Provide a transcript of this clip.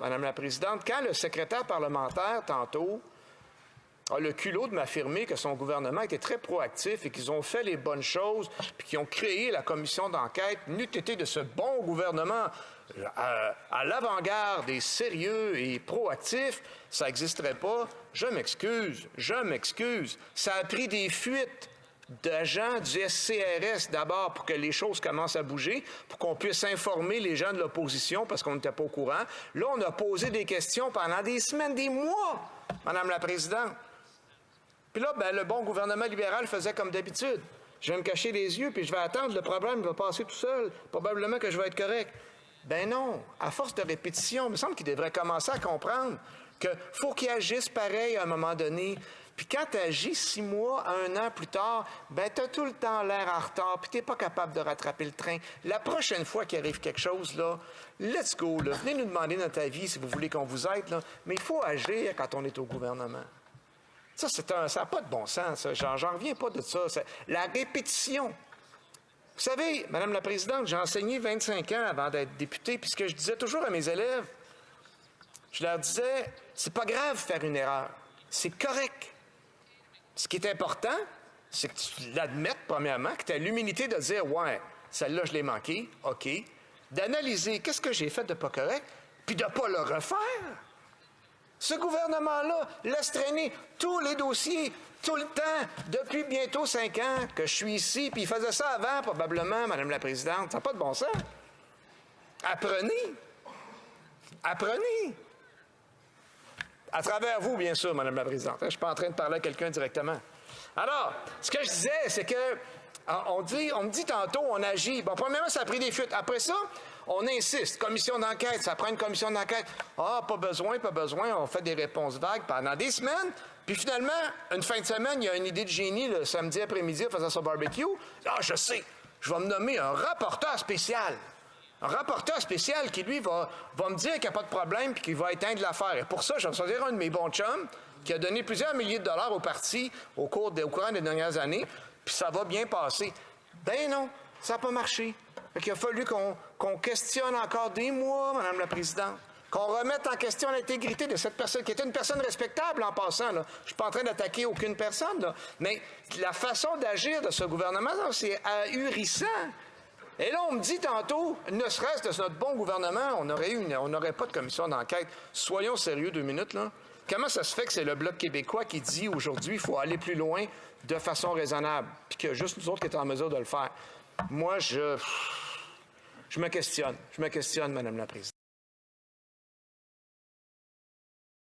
Madame la Présidente, quand le secrétaire parlementaire, tantôt, a le culot de m'affirmer que son gouvernement était très proactif et qu'ils ont fait les bonnes choses, puis qu'ils ont créé la commission d'enquête, n'eût été de ce bon gouvernement à l'avant-garde et sérieux et proactif, ça n'existerait pas. Je m'excuse. Ça a pris des fuites d'agents du SCRS d'abord pour que les choses commencent à bouger, pour qu'on puisse informer les gens de l'opposition parce qu'on n'était pas au courant. Là, on a posé des questions pendant des semaines, des mois, Madame la Présidente. Puis là, le bon gouvernement libéral faisait comme d'habitude. Je vais me cacher les yeux, puis je vais attendre, le problème va passer tout seul. Probablement que je vais être correct. Ben non, à force de répétition, il me semble qu'il devrait commencer à comprendre qu'il faut qu'il agisse pareil à un moment donné. Puis quand tu agis 6 mois, 1 an plus tard, ben tu as tout le temps l'air en retard, puis tu n'es pas capable de rattraper le train. La prochaine fois qu'il arrive quelque chose, là, let's go, là. Venez nous demander notre avis si vous voulez qu'on vous aide, là. Mais il faut agir quand on est au gouvernement. Ça n'a pas de bon sens, ça. J'en reviens pas de ça. La répétition. Vous savez, Madame la Présidente, j'ai enseigné 25 ans avant d'être député, puis ce que je disais toujours à mes élèves, je leur disais, c'est pas grave de faire une erreur. C'est correct. Ce qui est important, c'est que tu l'admettes, premièrement, que tu as l'humilité de dire, ouais, celle-là, je l'ai manquée, OK. D'analyser qu'est-ce que j'ai fait de pas correct, puis de ne pas le refaire. Ce gouvernement-là laisse traîner tous les dossiers, tout le temps, depuis bientôt 5 ans que je suis ici, puis il faisait ça avant, probablement, Madame la Présidente. Ça n'a pas de bon sens. Apprenez. À travers vous, bien sûr, Madame la Présidente. Je ne suis pas en train de parler à quelqu'un directement. Alors, ce que je disais, c'est que on me dit tantôt, on agit. Bon, premièrement, ça a pris des fuites. Après ça, on insiste. Commission d'enquête, ça prend une commission d'enquête. Ah, pas besoin. On fait des réponses vagues pendant des semaines. Puis finalement, une fin de semaine, il y a une idée de génie, le samedi après-midi, en faisant son barbecue. Ah, je sais, je vais me nommer un rapporteur spécial. Un rapporteur spécial qui, lui, va me dire qu'il n'y a pas de problème puis qu'il va éteindre l'affaire. Et pour ça, je vais choisir un de mes bons chums qui a donné plusieurs milliers de dollars au parti au courant des dernières années, puis ça va bien passer. Ben non, ça n'a pas marché. Il a fallu qu'on questionne encore des mois, Madame la Présidente, qu'on remette en question l'intégrité de cette personne, qui était une personne respectable en passant. Là. Je ne suis pas en train d'attaquer aucune personne, là. Mais la façon d'agir de ce gouvernement, c'est ahurissant. Et là, on me dit tantôt, ne serait-ce de notre bon gouvernement, on n'aurait pas de commission d'enquête. Soyons sérieux 2 minutes, là. Comment ça se fait que c'est le Bloc québécois qui dit aujourd'hui qu'il faut aller plus loin de façon raisonnable, puis qu'il y a juste nous autres qui sommes en mesure de le faire? Moi, je me questionne, Madame la Présidente.